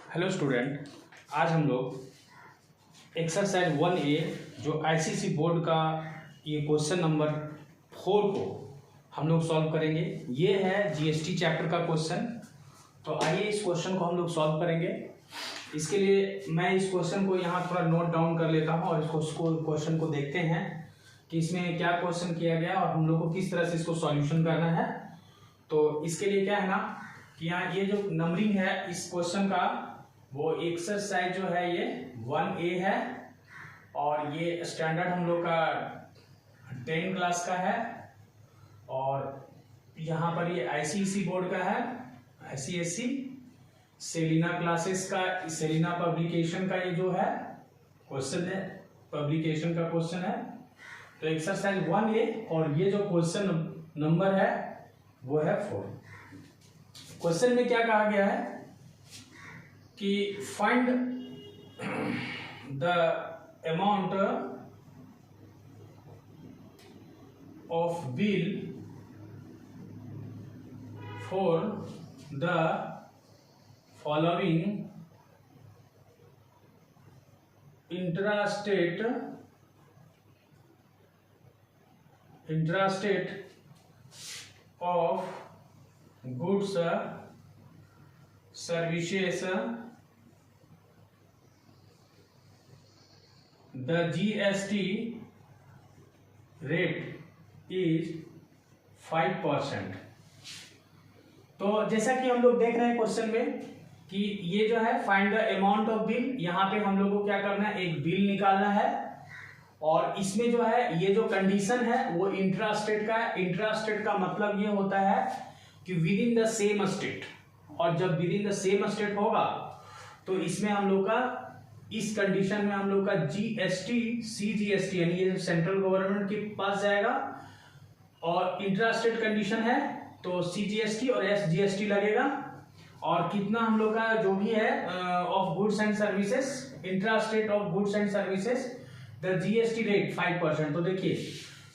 Hello student, आज हम लोग एक्सरसाइज 1A जो आईसीएसई बोर्ड का ये क्वेश्चन नंबर 4 को हम लोग सॉल्व करेंगे। ये है जीएसटी चैप्टर का क्वेश्चन। तो आइए इस क्वेश्चन को हम लोग सॉल्व करेंगे। इसके लिए मैं इस क्वेश्चन को यहाँ थोड़ा नोट डाउन कर लेता हूँ और इस क्वेश्चन को देखते हैं कि इसमें क्या क्वेश्चन किया गया और हम लोग को किस तरह से इसको सॉल्यूशन करना है। तो इसके लिए क्या है ना कि यहाँ ये जो नंबरिंग है इस क्वेश्चन का, वो एक्सरसाइज जो है ये 1A है और ये स्टैंडर्ड हम लोग का 10 क्लास का है और यहाँ पर ये आईसीएसई बोर्ड का है, आईसीएसई सेलिना क्लासेस का, सेलिना पब्लिकेशन का ये जो है क्वेश्चन है, पब्लिकेशन का क्वेश्चन है। तो एक्सरसाइज 1A और ये जो क्वेश्चन नंबर है वो है 4। क्वेश्चन में क्या कहा गया है कि find the amount of bill for the following intrastate of goods services. The GST rate is 5%। तो जैसा कि हम लोग देख रहे हैं क्वेश्चन में कि ये जो है find the amount of bill, यहाँ पे हम लोग को क्या करना है, एक बिल निकालना है और इसमें जो है ये जो कंडीशन है वो इंट्रास्टेट का है। इंट्रास्टेट का मतलब ये होता है कि with in the same state, और जब with in the same state होगा तो इसमें हम लोग का, इस कंडीशन में हम लोग का जीएसटी सीजीएसटी यानी ये सेंट्रल गवर्नमेंट के पास जाएगा और इंट्रास्टेट कंडीशन है तो सीजीएसटी और एसजीएसटी लगेगा। और कितना हम लोग का जो भी है of goods and services, intrastate of goods and services, the GST rate 5%। तो देखिए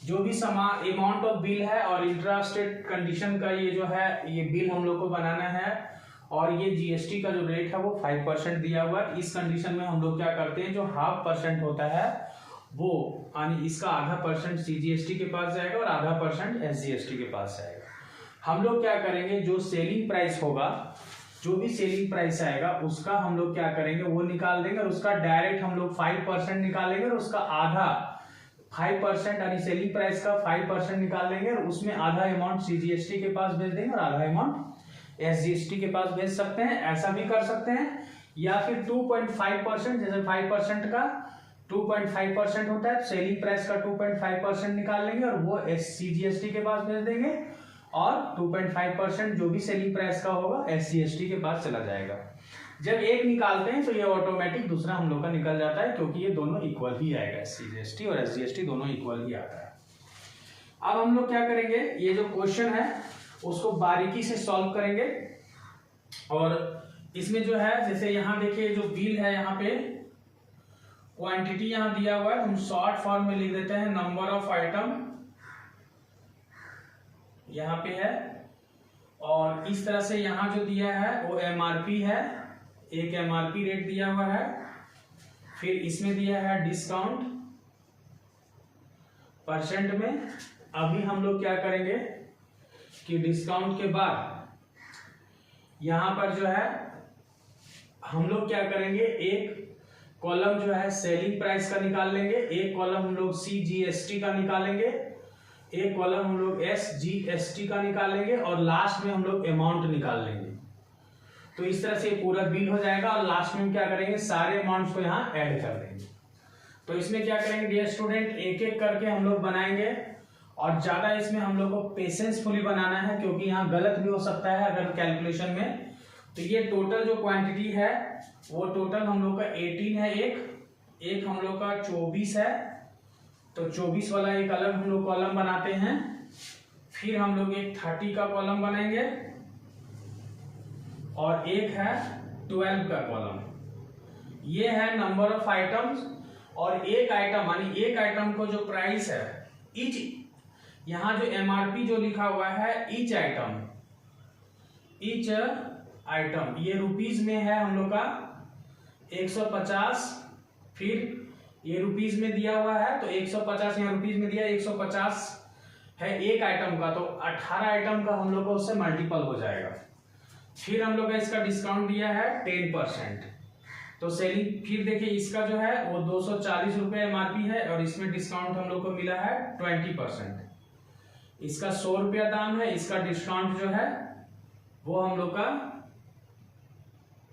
जो भी अमाउंट ऑफ बिल है और इंट्रास्टेट कंडीशन का ये जो है ये बिल हम लोग को बनाना है और ये जीएसटी का जो रेट है वो 5% दिया हुआ है। इस कंडीशन में हम लोग क्या करते हैं, जो 0.5% होता है वो यानी इसका आधा परसेंट सीजीएसटी के पास जाएगा और आधा परसेंट एसजीएसटी के पास जाएगा। हम लोग क्या करेंगे, जो सेलिंग प्राइस होगा, जो भी सेलिंग प्राइस आएगा उसका हम लोग क्या करेंगे, वो निकाल देंगे और उसका डायरेक्ट हम लोग 5% निकालेंगे और उसका आधा 5% यानी सेलिंग प्राइस का 5% निकाल देंगे और उसमें आधा अमाउंट सीजीएसटी के पास भेज देंगे और आधा अमाउंट एसजीएसटी के पास भेज सकते हैं। ऐसा भी कर सकते हैं या फिर 2.5%, जैसे 5% का 2.5% होता है, सेलिंग प्राइस का 2.5% निकाल लेंगे और वो सीजीएसटी के पास भेज देंगे और 2.5% जो भी सेलिंग प्राइस का होगा एसजीएसटी के पास चला जाएगा। जब एक निकालते हैं तो ये ऑटोमेटिक दूसरा हम लोग का निकल जाता है क्योंकि ये दोनों इक्वल ही आएगा, सीजीएसटी और एसजीएसटी दोनों इक्वल ही आता है। अब हम लोग क्या करेंगे, ये जो क्वेश्चन है उसको बारीकी से सॉल्व करेंगे और इसमें जो है जैसे यहाँ देखिए जो बिल है, यहाँ पे क्वांटिटी यहाँ दिया हुआ है, हम शॉर्ट फॉर्म में लिख देते हैं नंबर ऑफ आइटम यहाँ पे है और इस तरह से यहाँ जो दिया है वो एमआरपी है, एक एमआरपी रेट दिया हुआ है। फिर इसमें दिया है डिस्काउंट परसेंट में। अभी हम लोग क्या करेंगे कि डिस्काउंट के बाद यहां पर जो है हम लोग क्या करेंगे, एक कॉलम जो है सेलिंग प्राइस का निकाल लेंगे, एक कॉलम हम लोग सीजीएसटी का निकालेंगे, एक कॉलम हम लोग एसजीएसटी का निकालेंगे और लास्ट में हम लोग अमाउंट निकाल लेंगे। तो इस तरह से पूरा बिल हो जाएगा और लास्ट में हम क्या करेंगे, सारे अमाउंट्स को यहाँ ऐड कर देंगे। तो इसमें क्या करेंगे डियर स्टूडेंट, एक एक करके हम लोग बनाएंगे और ज्यादा इसमें हम लोग को पेशेंसफुली बनाना है क्योंकि यहाँ गलत भी हो सकता है अगर कैलकुलेशन में। तो ये टोटल जो क्वांटिटी है वो टोटल हम लोग का 18 है, एक हम लोग का 24 है। तो 24 वाला एक अलग हम लोग कॉलम बनाते हैं। फिर हम लोग एक 30 का कॉलम बनाएंगे और एक है 12 का कॉलम। ये है नंबर ऑफ आइटम्स और एक आइटम यानी एक आइटम को जो प्राइस है, ईच यहाँ जो एमआरपी जो लिखा हुआ है ईच आइटम, ईच आइटम, ये रुपीज में है हम लोग का 150, फिर ये रुपीज में दिया हुआ है तो 150 यहाँ रुपीज में दिया 150 है एक आइटम का, तो 18 आइटम का हम लोग को उससे मल्टीपल हो जाएगा। फिर हम लोग का इसका डिस्काउंट दिया है 10%, तो सेलिंग फिर देखिए इसका जो है वो 240 रुपये MRP है और इसमें डिस्काउंट हम लोग को मिला है 20%। इसका 100 रुपया दाम है, इसका डिस्काउंट जो है वो हम लोग का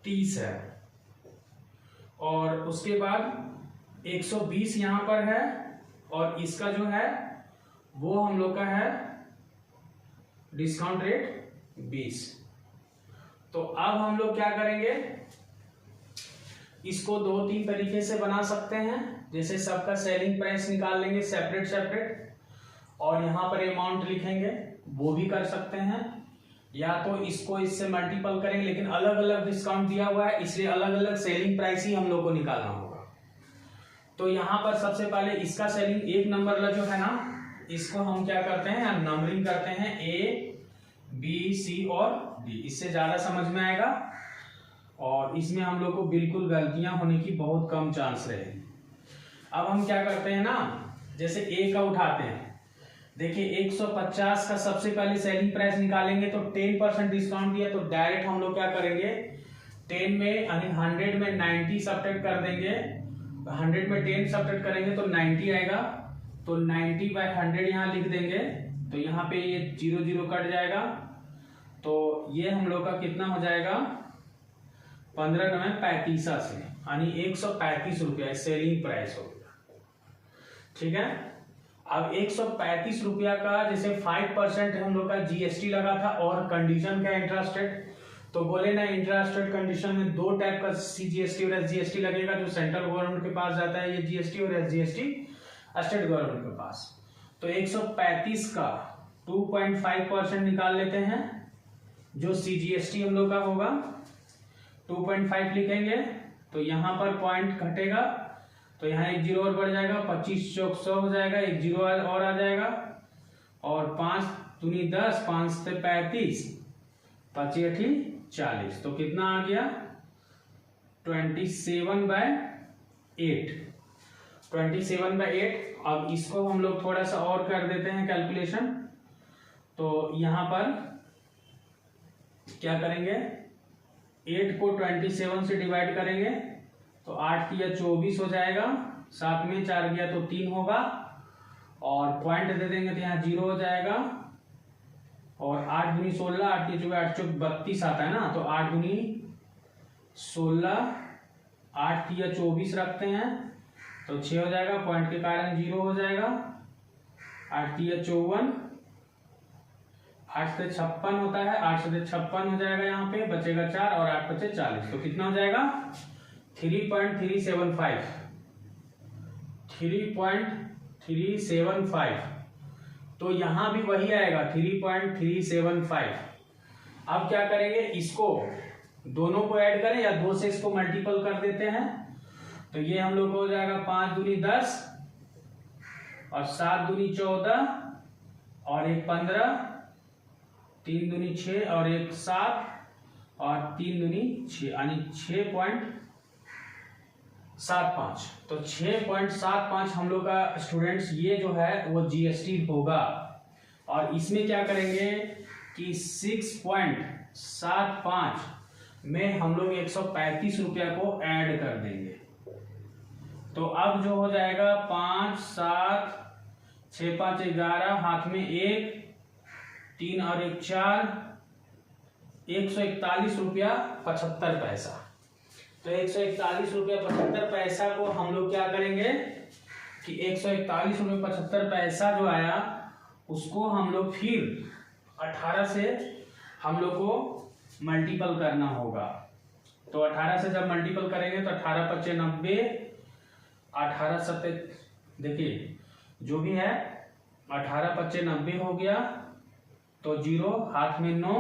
30 है। और उसके बाद 120 यहाँ पर है और इसका जो है वो हम लोग का है डिस्काउंट रेट 20। तो अब हम लोग क्या करेंगे, इसको 2-3 तरीके से बना सकते हैं। जैसे सबका सेलिंग प्राइस निकाल लेंगे सेपरेट सेपरेट और यहाँ पर अमाउंट लिखेंगे, वो भी कर सकते हैं, या तो इसको इससे मल्टीपल करेंगे, लेकिन अलग अलग डिस्काउंट दिया हुआ है इसलिए अलग अलग सेलिंग प्राइस ही हम लोग को निकालना होगा। तो यहाँ पर सबसे पहले इसका सेलिंग 1 नंबर वाला जो है ना, इसको हम क्या करते हैं, नंबरिंग करते हैं A, B, C और D, इससे ज्यादा समझ में आएगा और इसमें हम लोग को बिल्कुल गलतियां होने की बहुत कम चांस रहेगी। अब हम क्या करते हैं ना, जैसे A का उठाते हैं, देखिए 150 का सबसे पहले सेलिंग प्राइस निकालेंगे तो 10% डिस्काउंट दिया, तो डायरेक्ट हम लोग क्या करेंगे 10 में यानी 100 में 90 सब्ट्रैक्ट कर देंगे, 100 में 10 सब्ट्रैक्ट करेंगे तो 90 आएगा, तो 90/100 यहाँ लिख देंगे, तो यहाँ पे ये 0 0 कट जाएगा, तो ये हम लोग का कितना हो जाएगा 15 9 35 से, यानी 135 रुपया सेलिंग प्राइस हो गया। ठीक है, अब 135 रुपया का जैसे 5% हम लोग का GST लगा था और कंडीशन का इंटरेस्ट रेट, तो बोले ना इंटरेस्ट रेट कंडीशन में 2 टाइप का CGST और SGST लगेगा, जो सेंट्रल गवर्नमेंट के पास जाता है ये GST और SGST स्टेट गवर्नमेंट के पास। तो 135 का 2.5% निकाल लेते हैं, जो CGST हम लोग का होगा 2.5 लिखेंगे, तो यहाँ पर पॉइंट घटेगा, तो यहाँ 1 0 और बढ़ जाएगा, 25 चौक 100 हो जाएगा, 1 0 और आ जाएगा, और 5 दूनी 10, 5 से 35, 25 8 40, तो कितना आ गया 27/8। 27/8। अब इसको हम लोग थोड़ा सा और कर देते हैं कैलकुलेशन, तो यहाँ पर क्या करेंगे 8 को 27 से डिवाइड करेंगे तो 8 किया 24 हो जाएगा, 7 में 4 गया तो 3 होगा, और पॉइंट दे देंगे तो यहाँ 0 हो जाएगा, और 8 दूनी 16, 8 के 8 चौक 32 आता है ना, तो 8 दूनी 16, 8 किया 24 रखते हैं तो 6 हो जाएगा, पॉइंट के कारण 0 हो जाएगा, 8 किया 54, 8 से 56 होता है, 8 से 56 हो जाएगा, यहाँ पे बचेगा 4 और 8 बचे 40, तो कितना हो जाएगा 3.375। 3.375, तो यहां भी वही आएगा 3.375। अब क्या करेंगे, इसको दोनों को ऐड करें या 2 से इसको मल्टीपल कर देते हैं, तो ये हम लोग को हो जाएगा 5 दूनी 10 और 7 दूनी 14 और 1 15, 3 दूनी 6 और 1 7 और 3 दूनी 6, यानी 6.75। तो 6.75 हम लोग का स्टूडेंट्स ये जो है वो GST होगा, और इसमें क्या करेंगे कि 6.75 में हम लोग 135 रुपया को ऐड कर देंगे, तो अब जो हो जाएगा 5 7 6 5 11, हाथ में 1 3 और 1 4, 141 रुपया 75 पैसा। तो 141 रुपया 75 पैसा को हम लोग क्या करेंगे कि 141 रुपये 75 पैसा जो आया उसको हम लोग फिर 18 से हम लोग को मल्टीपल करना होगा। तो 18 से जब मल्टीपल करेंगे तो 18 × 90, 18 7 देखिए जो भी है 18 × 90 हो गया, तो 0 हाथ में 9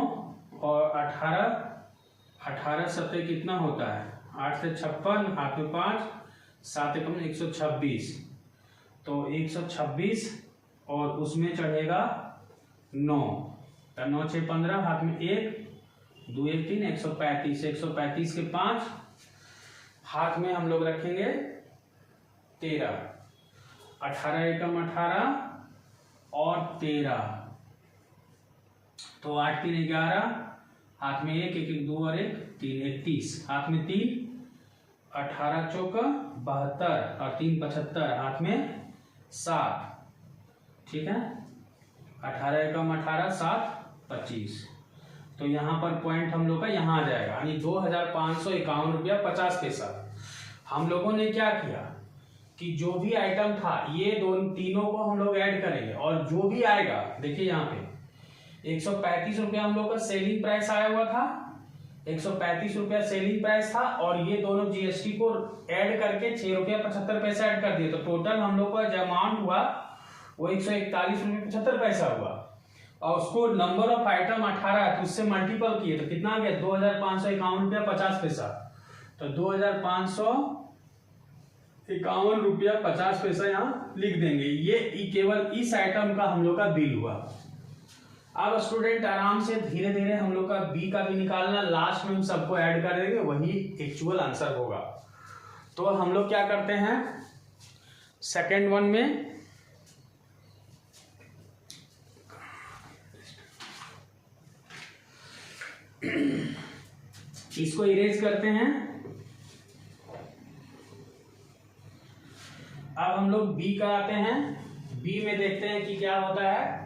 और 18 7 कितना होता है 8 से 56, हाथ में 5, 7 × 126, तो 126 और उसमें चढ़ेगा 9, तो 9 6 15, हाथ में 1 2 1 3 135, 135 के 5, हाथ में हम लोग रखेंगे 13, 18 एकम 18 और 13, तो 8 3 11, हाथ में 1 1 1 2 और 1 3 31, हाथ में 3, 18 चौका 72 और 3 75, हाथ में 7, ठीक है, 18 एकम 18 7 25, तो यहाँ पर पॉइंट हम लोग का यहाँ आ जाएगा, यानी 2551 रुपया 50 पैसा। हम लोगों ने क्या किया कि जो भी आइटम था ये तीनों को हम लोग ऐड करेंगे और जो भी आएगा, देखिए यहाँ पे 135 रुपया हम लोग का सेलिंग प्राइस आया हुआ था, 135 रुपया सेलिंग प्राइस था और ये दोनों जीएसटी को ऐड करके 6 रुपया 75 पैसा ऐड कर दिए, तो टोटल हम लोग का जो अमाउंट हुआ वो 141 रुपये 75 पैसा हुआ और उसको नंबर ऑफ आइटम 18 है तो उससे मल्टीपल किए तो कितना आ गया 2551 रुपया 50 पैसा। तो 2551 रुपया 50 पैसा यहाँ लिख देंगे। ये केवल इस आइटम का हम लोग का बिल हुआ। अब स्टूडेंट आराम से धीरे धीरे हम लोग का बी का भी निकालना, लास्ट में हम सबको ऐड कर देंगे, वही एक्चुअल आंसर होगा। तो हम लोग क्या करते हैं, सेकेंड वन में इसको इरेज करते हैं। अब हम लोग बी का आते हैं, बी में देखते हैं कि क्या होता है।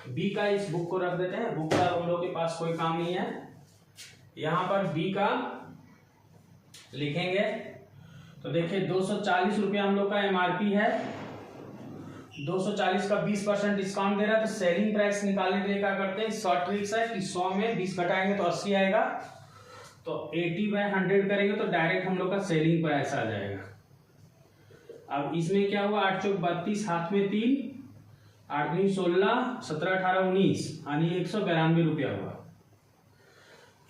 बी का इस बुक को रख देते हैं, बुक का हम लोग के पास कोई काम नहीं है। यहां पर बी का लिखेंगे तो देखिए 240 रुपया हम लोग का एमआरपी है, 240 का 20% डिस्काउंट दे रहा है, तो सेलिंग प्राइस निकालने के लिए क्या करते हैं, शॉर्ट ट्रिक्स है कि 100 में 20 घटाएंगे तो 80 आएगा, तो 80/100 करेंगे तो डायरेक्ट हम लोग का सेलिंग प्राइस आ जाएगा। अब इसमें क्या हुआ, 8 चौक 32, हाथ में 3, 8 दूनी 16, 17 18 19, यानी 192 रुपया हुआ।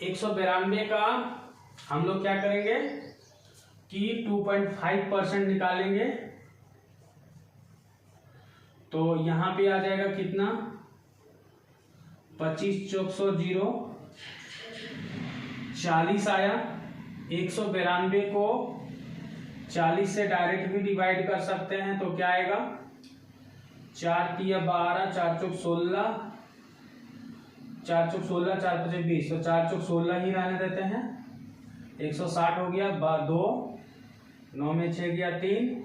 192 का हम लोग क्या करेंगे कि 2.5% निकालेंगे, तो यहां पे आ जाएगा कितना, 25 चौक 100 0, 40 आया। 192 को 40 से डायरेक्ट भी डिवाइड कर सकते हैं, तो क्या आएगा, 4 तिया 12, 4 चौक 16, 4 चौक 16, 4 पचे 20, तो 4 चौक 16 ही रहने देते हैं। 160 हो गया, 2 9 में 6 गया 3,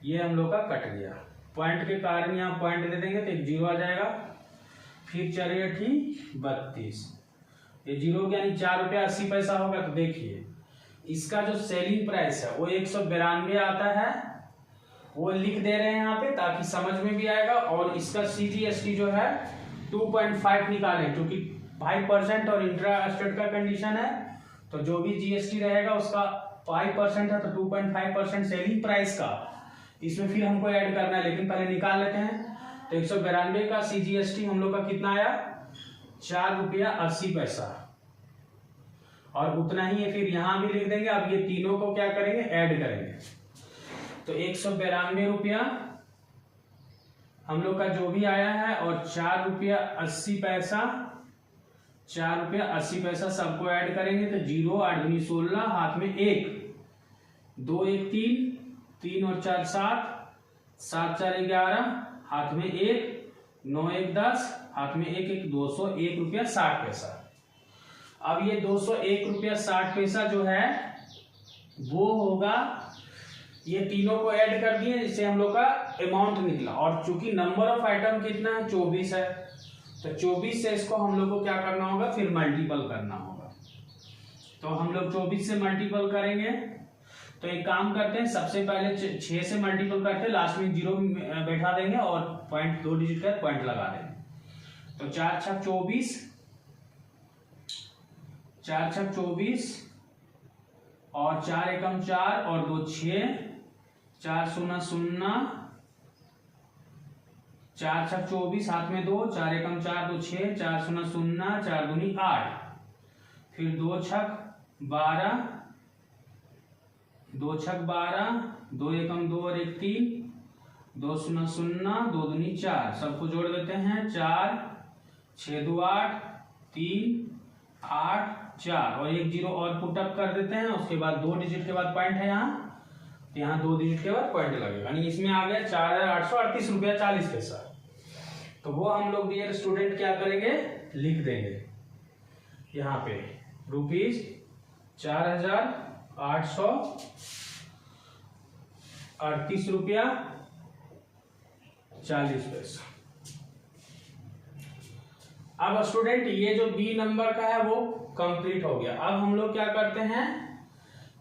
ये हम लोग का कट गया। पॉइंट के कारण यहाँ पॉइंट दे देंगे तो एक 0 आ जाएगा। फिर चलिए ठीक 32, ये 0 यानी 4 रुपया 80 पैसा होगा। तो देखिए इसका जो सेलिंग प्राइस है वो 192 आता है, वो लिख दे रहे हैं यहाँ पे ताकि समझ में भी आएगा। और इसका CGST जो है 2.5 निकालें, क्योंकि 5% और इंट्रा स्टेट का कंडीशन है, तो जो भी GST रहेगा उसका 5% है, तो 2.5% सेलिंग प्राइस का इसमें फिर हमको ऐड करना है, लेकिन पहले निकाल लेते हैं। तो 192 का CGST हम लोग का कितना आया, 4 रुपया 80 पैसा, और उतना ही है फिर यहाँ भी लिख देंगे। अब ये तीनों को क्या करेंगे, ऐड करेंगे, तो 192 रुपया हम लोग का जो भी आया है और 4 रुपया 80 पैसा, 4 रुपया 80 पैसा सबको ऐड करेंगे, तो 0 8 दूनी 16, हाथ में 1, 2 1 3, 3 और 4 7, 7 4 11, हाथ में 1, 9 1 10, हाथ में 1 1 201 रुपया 60 पैसा। अब ये 201 रुपया 60 पैसा जो है वो होगा, ये तीनों को ऐड कर दिए, इससे हम लोग का अमाउंट निकला। और चूंकि नंबर ऑफ आइटम कितना है, 24 है, तो 24 से इसको हम लोग को क्या करना होगा, फिर मल्टीपल करना होगा। तो हम लोग 24 से मल्टीपल करेंगे, तो एक काम करते हैं, सबसे पहले 6 से मल्टीपल करते हैं, लास्ट में 0 बैठा देंगे और पॉइंट 2 डिजिट का पॉइंट लगा देंगे। तो 4 6 24, 4 6 24 और 4 एकम 4 और 2 6, 4 0 0, 4 6 24, हाथ में 2, 4 एकम 4 2 6, 4 0 0, 4 दूनी 8, फिर 2 6 12, 2 6 12, 2 एकम 2 और 1 3, 2 0 0, 2 दूनी 4, सबको जोड़ देते हैं, 4 6 2 8, 3 8 4 और 1 0 और पुटअप कर देते हैं। उसके बाद 2 डिजिट के बाद पॉइंट है यहाँ, तो यहाँ 2 डिजिट के बाद पॉइंट लगेगा, यानी इसमें आ गया 4838 रुपया 40 पैसा। तो वो हम लोग डियर स्टूडेंट क्या करेंगे, लिख देंगे यहाँ पे ₹4838 रुपया 40 पैसा। अब स्टूडेंट ये जो बी नंबर का है वो कंप्लीट हो गया। अब हम लोग क्या करते हैं,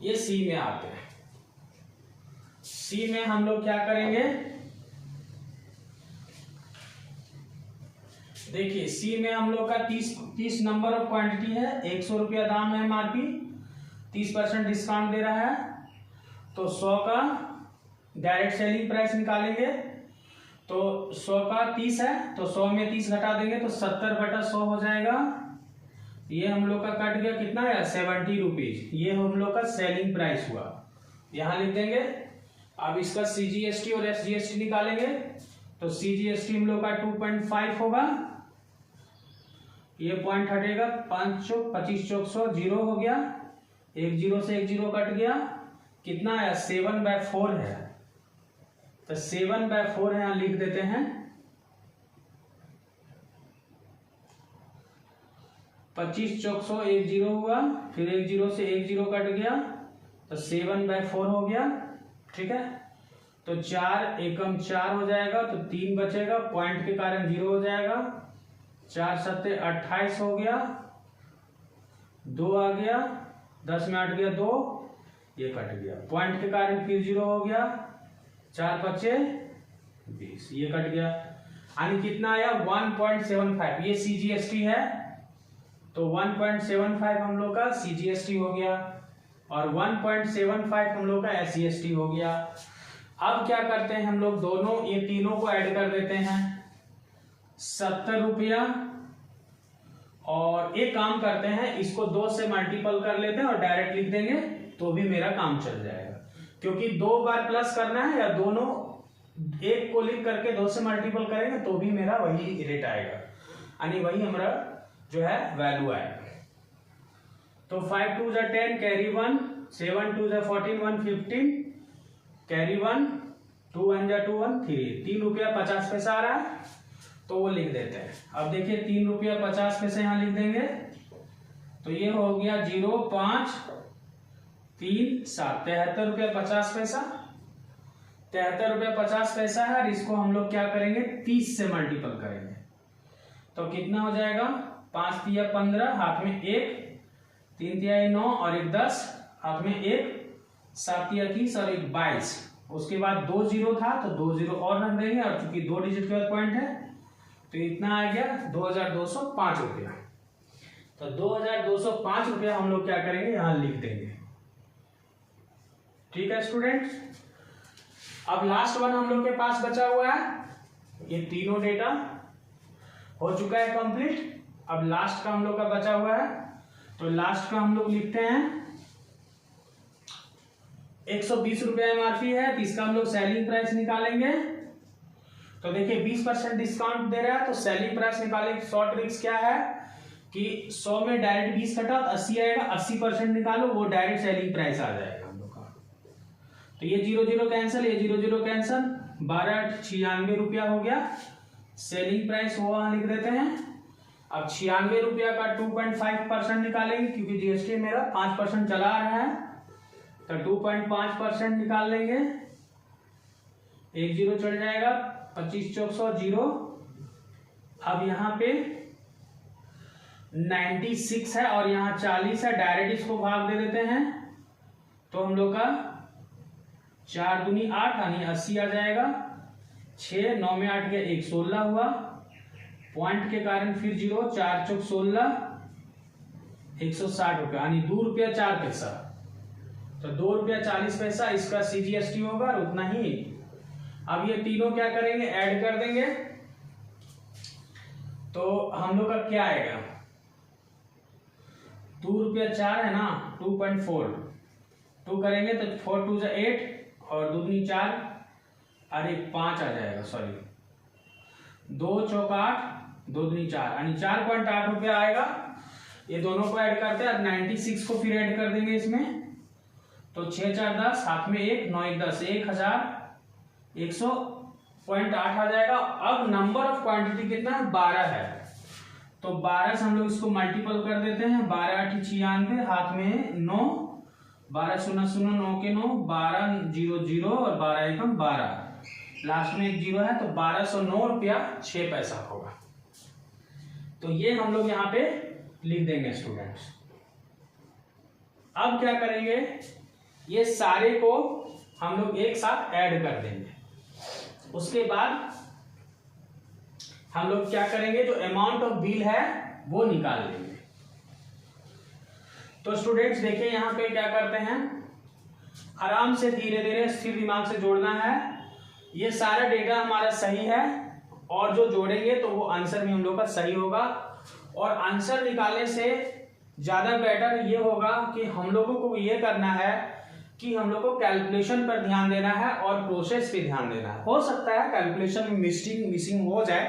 ये सी में आते हैं। सी में हम लोग क्या करेंगे, देखिए सी में हम लोग का 30 नंबर ऑफ क्वांटिटी है, 100 रुपया दाम है एमआरपी, 30% डिस्काउंट दे रहा है, तो 100 का डायरेक्ट सेलिंग प्राइस निकालेंगे। तो 100 का 30 है, तो 100 में 30 घटा देंगे तो 70/100 हो जाएगा। ये हम लोग का कट गया, कितना है 70 रुपीज। ये हम लोग का सेलिंग प्राइस हुआ, यहाँ लिख देंगे। अब इसका सीजीएसटी और एसजीएसटी निकालेंगे, तो सीजीएसटी हम लोग का 2.5 होगा, ये पॉइंट हटेगा, 5 चौक 25 चौक 100 0 हो गया, 1 0 से 1 0 कट गया, कितना आया 7/4 है, तो 7/4 यहाँ लिख देते हैं। 25 चौक 100 1 0 हुआ, फिर 1 0 से 1 0 कट गया, तो 7/4 हो गया, ठीक है। तो 4 एकम 4 हो जाएगा, तो 3 बचेगा, पॉइंट के कारण 0 हो जाएगा, 4 7 28 हो गया, 2 आ गया, 10 में 8 गया 2, ये कट गया, पॉइंट के कारण फिर 0 हो गया, 4 बचे 20, ये कट गया, यानी कितना आया 1.75। ये सीजीएसटी है, तो 1.75 हम लोग का सीजीएसटी हो गया और 1.75 हम लोग का एसजीएसटी हो गया। अब क्या करते हैं हम लोग, दोनों ये तीनों को ऐड कर देते हैं, 70 रुपया, और एक काम करते हैं, इसको 2 से मल्टीपल कर लेते हैं और डायरेक्ट लिख देंगे, तो भी मेरा काम चल जाएगा, क्योंकि 2 बार प्लस करना है, या दोनों एक को लिख करके 2 से मल्टीपल करेंगे तो भी मेरा वही रेट आएगा, यानी वही हमारा जो है वैल्यू आएगा। तो 5 2 जा 10 कैरी 1, 7 2 जा 14 115 कैरी 1, 2 1 जा 2 1 3 रुपया 50 पैसा आ रहा है, तो वो लिख देते हैं। अब देखिए 3 रुपया 50 पैसे यहाँ लिख देंगे, तो ये हो गया 0 5 3 7 73 रुपया 50 पैसा। 73 रुपया 50 पैसा है, और इसको हम लोग क्या करेंगे 30 से मल्टीपल करेंगे, तो कितना हो जाएगा 5 तिया 15, हाथ में 1, 3 तिया 9 और 1 10, हाथ में 1, 7 तिया 21 और 1 22। उसके बाद 2 0 था, तो 2 0 और रख देंगे, और चूंकि 2 डिजिट के बाद पॉइंट है, तो इतना आ गया 2205 रुपया। तो 2205 रुपया हम लोग क्या करेंगे, यहां लिख देंगे, ठीक है स्टूडेंट। अब लास्ट वन हम लोग के पास बचा हुआ है, ये तीनों डेटा हो चुका है कंप्लीट। अब लास्ट का हम लोग का बचा हुआ है, तो लास्ट का हम लोग लिखते हैं 120 रुपया एमआरपी है, तो इसका हम लोग सेलिंग प्राइस निकालेंगे। तो देखिए 20% डिस्काउंट दे रहा है, तो सेलिंग प्राइस निकालेंगे। शॉर्ट ट्रिक्स क्या है कि 100 में डायरेक्ट 20 कटा तो 80 आएगा, 80% निकालो, वो डायरेक्ट सेलिंग प्राइस आ जाएगा हम लोग का। तो ये 0 0 कैंसिल, ये 0 0 कैंसिल, 1296 रुपया हो गया सेलिंग प्राइस, वो वहां लिख देते हैं। अब 96 रुपया का 2.5% निकालेंगे, क्योंकि जीएसटी मेरा 5% चला रहा है, तो 2.5% निकाल लेंगे, 1 0 चढ़ जाएगा, 25 चौक 100 0। अब यहाँ पे 96 है और यहाँ 40 है, डायरेक्ट इसको भाग दे देते हैं, तो हम लोग का 4 दूनी 8 यानी 80 आ जाएगा। 6 9 में 8 गया, 1 16 हुआ, पॉइंट के कारण फिर 0, 4 चौक 16, 160 रुपया, यानी 2 रुपया 4 पैसा, तो 2 रुपया 40 पैसा इसका सीजीएसटी होगा, और उतना ही। अब ये तीनों क्या करेंगे, ऐड कर देंगे, तो हम लोग का क्या आएगा, 2 रुपया 4 है ना, 2.4, 2 करेंगे तो 4 2 जा 8 और 2 दूनी 4, अरे 5 आ जाएगा, सॉरी, 2 चौक 8 2 दूनी 4 यानी 4.8 रुपया आएगा। ये दोनों को ऐड करते हैं, 96 को फिर ऐड कर देंगे इसमें, तो 6 4 10, हाथ में 1, 9 1 10, 1100.8 आ जाएगा। अब नंबर ऑफ क्वांटिटी कितना है, 12 है, तो 12 से हम लोग इसको मल्टीपल कर देते हैं, 12 8 96, हाथ में 9, 12 0 0 9 के 9, 12 0 0 और 12 1 12, लास्ट में 1 0 है, तो 1209 रुपया 6 पैसा होगा। तो ये हम लोग यहाँ पे लिख देंगे स्टूडेंट्स। अब क्या करेंगे, ये सारे को हम लोग एक साथ ऐड कर देंगे। उसके बाद हम लोग क्या करेंगे, जो अमाउंट ऑफ बिल है वो निकाल लेंगे। तो स्टूडेंट्स देखिए यहाँ पे क्या करते हैं, आराम से धीरे धीरे स्थिर दिमाग से जोड़ना है। ये सारा डेटा हमारा सही है और जो जोड़ेंगे तो वो आंसर भी हम लोग का सही होगा। और आंसर निकालने से ज्यादा बेटर ये होगा कि हम लोगों को ये करना है कि हम लोग को कैलकुलेशन पर ध्यान देना है और प्रोसेस पे ध्यान देना है। हो सकता है कैलकुलेशन में मिसिंग हो जाए,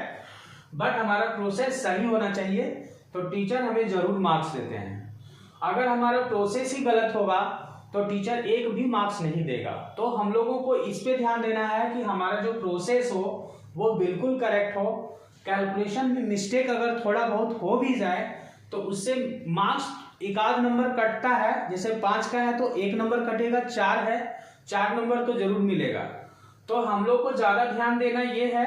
बट हमारा प्रोसेस सही होना चाहिए, तो टीचर हमें जरूर मार्क्स देते हैं। अगर हमारा प्रोसेस ही गलत होगा तो टीचर एक भी मार्क्स नहीं देगा। तो हम लोगों को इस पे ध्यान देना है कि हमारा जो प्रोसेस हो वो बिल्कुल करेक्ट हो। कैलकुलेशन में मिस्टेक अगर थोड़ा बहुत हो भी जाए तो उससे मार्क्स एक आध नंबर कटता है, जैसे 5 का है तो 1 नंबर कटेगा, 4 है 4 नंबर तो जरूर मिलेगा। तो हम लोग को ज्यादा ध्यान देना ये है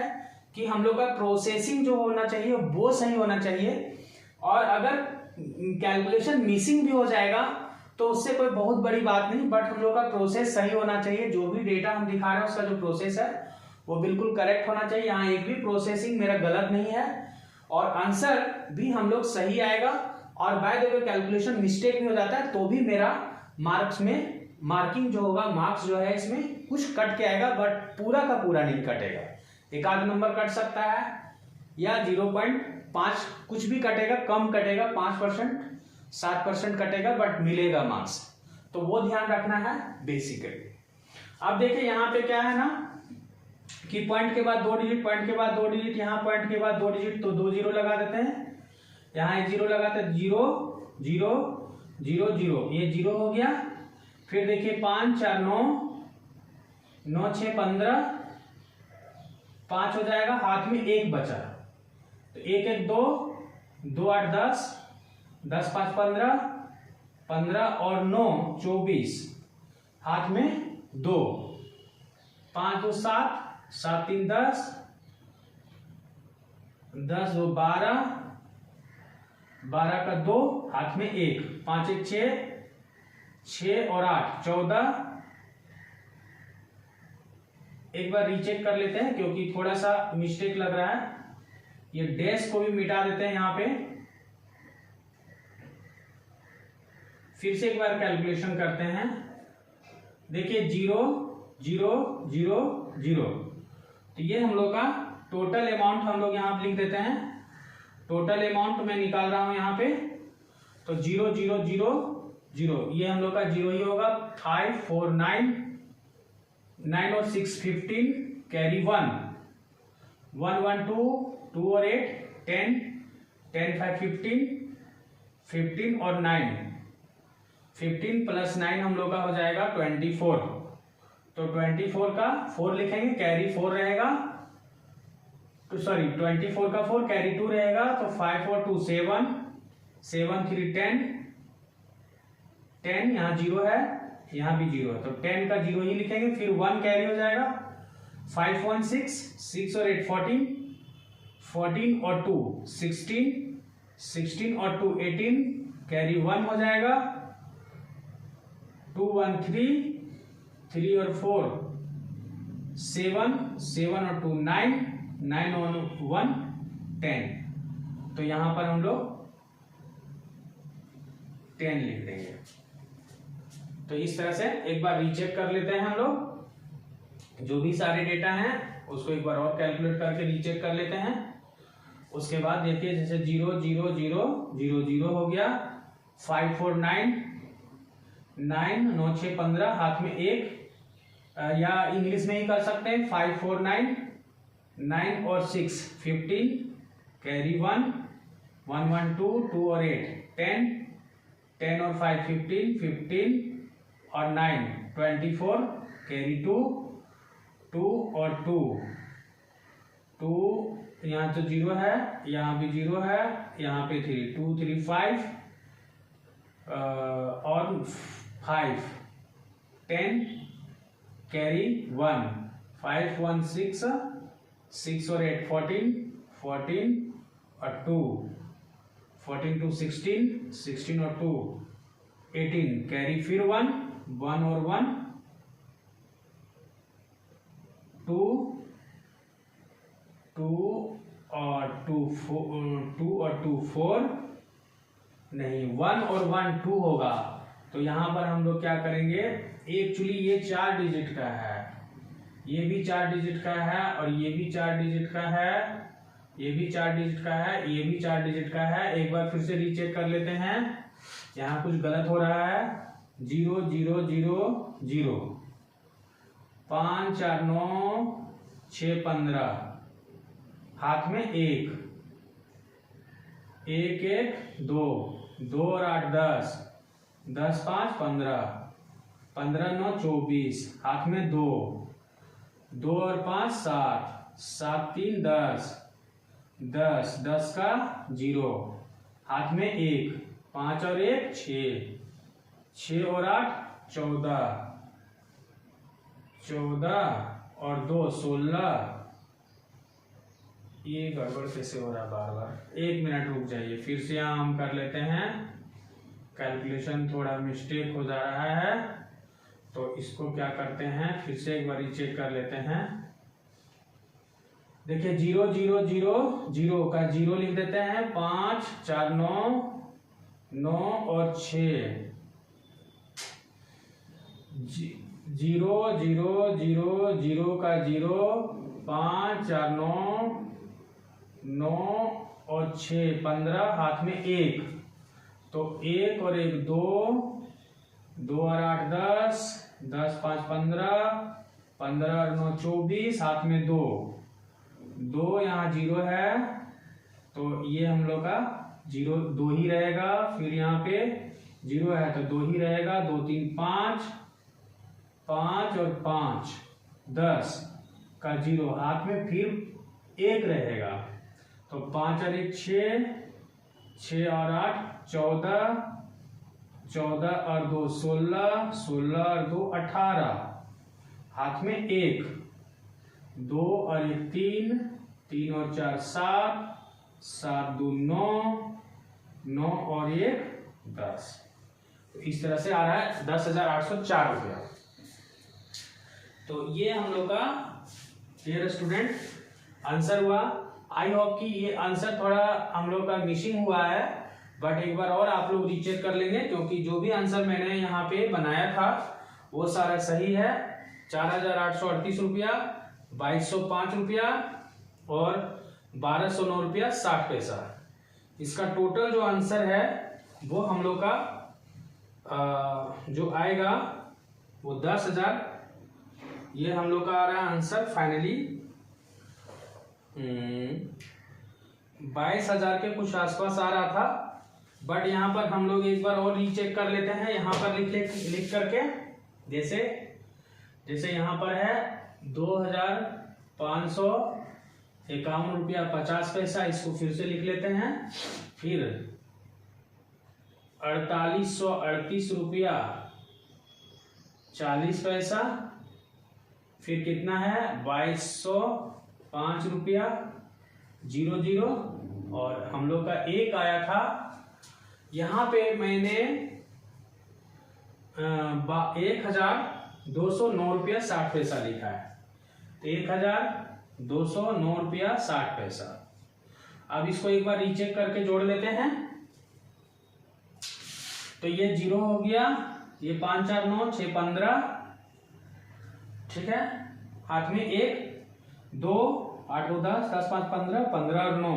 कि हम लोग का प्रोसेसिंग जो होना चाहिए वो सही होना चाहिए। और अगर कैलकुलेशन मिसिंग भी हो जाएगा तो उससे कोई बहुत बड़ी बात नहीं, बट हम लोग का प्रोसेस सही होना चाहिए। जो भी डेटा हम दिखा रहे हैं उसका जो प्रोसेस है वो बिल्कुल करेक्ट होना चाहिए। यहाँ एक भी प्रोसेसिंग मेरा गलत नहीं है और आंसर भी हम लोग सही आएगा। और by the way calculation mistake भी हो जाता है तो भी मेरा मार्क्स में मार्किंग जो होगा, मार्क्स जो है इसमें कुछ कट के आएगा, बट पूरा का पूरा नहीं कटेगा। एक आध नंबर कट सकता है या 0.5 कुछ भी कटेगा, कम कटेगा, 5% 7% कटेगा, बट मिलेगा मार्क्स। तो वो ध्यान रखना है बेसिकली। अब देखिए यहाँ पे क्या है ना कि पॉइंट के बाद 2 डिजिट, पॉइंट के बाद 2 डिजिट, यहाँ पॉइंट के बाद 2 डिजिट, तो 2 जीरो लगा देते हैं, यहाँ 1 जीरो लगाते हैं, 0 0 0 0, ये 0 हो गया। फिर देखिए 5 4 9 9 6 15, 5 हो जाएगा, हाथ में 1 बचा, तो 1 1 2 2 8 10 10 5 15 15 और 9 24, हाथ में 2, 5 2 7 7 3 10 10 2 12 12 का 2, हाथ में 1, 5 1 6 6 और 8 14। एक बार रीचेक कर लेते हैं क्योंकि थोड़ा सा मिस्टेक लग रहा है। ये डैश को भी मिटा देते हैं यहाँ पे, फिर से एक बार कैलकुलेशन करते हैं। देखिए 0 0 0 0, तो ये हम लोग का टोटल अमाउंट हम लोग यहाँ लिख देते हैं। टोटल अमाउंट मैं निकाल रहा हूं यहाँ पे, तो 0 0 0 0, ये हम लोग का 0 ही होगा। 5 4 9 9 और 6 15, कैरी 1 1 1 2 2 और 8 10 10 5 15 15 और 9 15 प्लस 9 हम लोग का हो जाएगा 24। तो 24 का 4 लिखेंगे, कैरी 4 रहेगा, तो सॉरी 24 का 4 कैरी 2 रहेगा, तो 5 4 2 7 7 3 10 10, यहाँ 0 है, यहाँ भी 0 है, तो 10 का 0 ही लिखेंगे। फिर 1 कैरी हो जाएगा, 5 1 6 6 और 8 14 14 और 2 16 16 और 2 18, कैरी 1 हो जाएगा। 2 1 3 3 और 4 7 7 और 2 9 9 और 1 10, तो यहां पर हम लोग 10 लिख देंगे। तो इस तरह से एक बार रीचेक कर लेते हैं हम लोग, जो भी सारे डेटा हैं उसको एक बार और कैलकुलेट करके रीचेक कर लेते हैं। उसके बाद देखिए जैसे 0 0 0 0 0 हो गया, 5 4 9 9 9 6 15, हाथ में 1, या इंग्लिश में ही कर सकते हैं, 5 4 9 9 और 6 15, कैरी 1, 1 1 2, 2 और 8 10, 10 और 5 15, 15 और 9 24, कैरी 2, 2 और 2, 2 यहाँ तो 0 है, यहाँ भी 0 है, यहाँ पे 3, 2 3 5 और 5 10, कैरी 1, 5 1 6, 6 और 8 14, 14 और 2, 14 2 16, 16 और 2 18, कैरी फिर 1, 1 और 1 2, 2 और 2 2 और 2 4, नहीं 1 और 1 2 होगा। तो यहाँ पर हम लोग क्या करेंगे, एक्चुअली ये 4 डिजिट का है, ये भी 4 डिजिट का है, और ये भी 4 डिजिट का है, ये भी 4 डिजिट का है, ये भी 4 डिजिट का है। एक बार फिर से रीचेक कर लेते हैं, यहाँ कुछ गलत हो रहा है। 0 0 0 0, 5 4 9 6 15, हाथ में 1 1 1 2, 2 और 8 10, 10 5 15, 15 9 24, हाथ में 2, 2 और 5 7, 7 3 10, 10 10 का 0, हाथ में 1, 5 और 1 6, 6 और 8 14, 14 और 2 16। ये गड़बड़ कैसे हो रहा है बार बार, 1 मिनट रुक जाइए, फिर से यहाँ हम कर लेते हैं। कैलकुलेशन थोड़ा मिस्टेक हो जा रहा है, तो इसको क्या करते हैं, फिर से एक बार चेक कर लेते हैं। देखिए 0 0 0 0 का 0 लिख देते हैं, 5 4 9 9 और 6, 0 0 0 0 का 0, 5 4 9 9 और 6 15, हाथ में 1, तो 1 और 1 2, 2 और 8 10, 10 5 15, 15 और 9 24, हाथ में 2, 2 यहाँ 0 है, तो ये हम लोग का 0 2 ही रहेगा। फिर यहाँ पे 0 है तो 2 ही रहेगा, 2 3 5, 5 और 5 10 का 0, हाथ में फिर 1 रहेगा, तो 5 और 1 6, 6 और 8 14, 14 और 2 16, 16 और 2 18, हाथ में 1, 2 और 1 3, 3 और 4 7, 7 2 9, 9 और 1 10। तो इस तरह से आ रहा है 10,804 रुपया। तो ये हम लोग का डियर स्टूडेंट आंसर हुआ। आई होप कि ये आंसर थोड़ा हम लोग का मिसिंग हुआ है, बट एक बार और आप लोग रीचेक कर लेंगे, क्योंकि जो भी आंसर मैंने यहाँ पे बनाया था वो सारा सही है। 4,838 रुपया, 2,205 रुपया और 1,209 रुपया 60 पैसा। इसका टोटल जो आंसर है वो हम लोग का जो आएगा वो 10,000, ये हम लोग का आ रहा है आंसर फाइनली 22,000 के कुछ आसपास आ रहा था। बट यहाँ पर हम लोग एक बार और रीचेक कर लेते हैं, यहाँ पर लिख करके, जैसे यहाँ पर है 2,551 रुपया 50 पैसा, इसको फिर से लिख लेते हैं। फिर 4,838 रुपया 40 पैसा, फिर कितना है 2,205 रुपया 00, और हम लोग का एक आया था यहाँ पे मैंने 1,209 रुपया 60 पैसा लिखा है, 1,209 रुपया 60 पैसा। अब इसको एक बार रीचेक करके जोड़ लेते हैं, तो ये 0 हो गया, ये 5 4 9 6 15, ठीक है, हाथ में 1 2 8 2 10 10 5 15 15 और 9,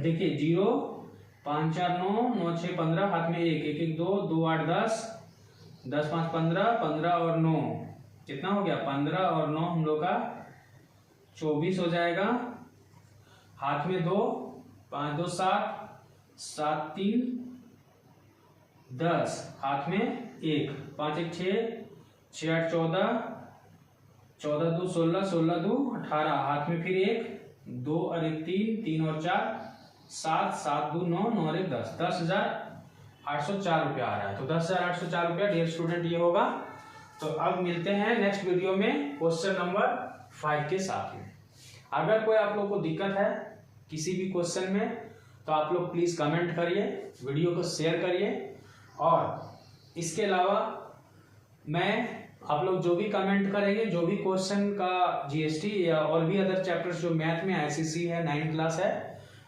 देखिए 0 5 4 9 9 6 15, हाथ में 1 1 1 2 2 8 10 10 5 15 15 और 9, कितना हो गया 15 और 9 हम लोग का 24 हो जाएगा। हाथ में 2, 5 2 7, 7 3 10, हाथ में 1, 5 1 6, 6 8 14, 14 2 16, 16 2 18, हाथ में फिर 1, 2 और 1 3, 3 और 4 7, 7 2 9, 9 और 1 10, 10,804 रुपया आ रहा है। तो 10,804 रुपया डियर स्टूडेंट ये होगा। तो अब मिलते हैं नेक्स्ट वीडियो में क्वेश्चन नंबर 5 के साथ में। अगर कोई आप लोग को दिक्कत है किसी भी क्वेश्चन में तो आप लोग प्लीज कमेंट करिए, वीडियो को शेयर करिए, और इसके अलावा मैं आप लोग जो भी कमेंट करेंगे, जो भी क्वेश्चन का जीएसटी या और भी अदर चैप्टर्स जो मैथ में आईसीसी है 9th क्लास है,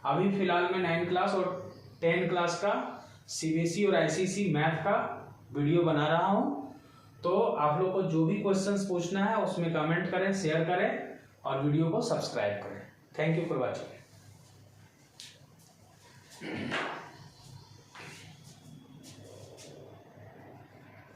अभी फिलहाल मैं 9th क्लास और 10th क्लास का सीबीएसई और आईसीसी मैथ का वीडियो बना रहा हूं। तो आप लोग को जो भी क्वेश्चंस पूछना है उसमें कमेंट करें, शेयर करें और वीडियो को सब्सक्राइब करें। Thank you for watching.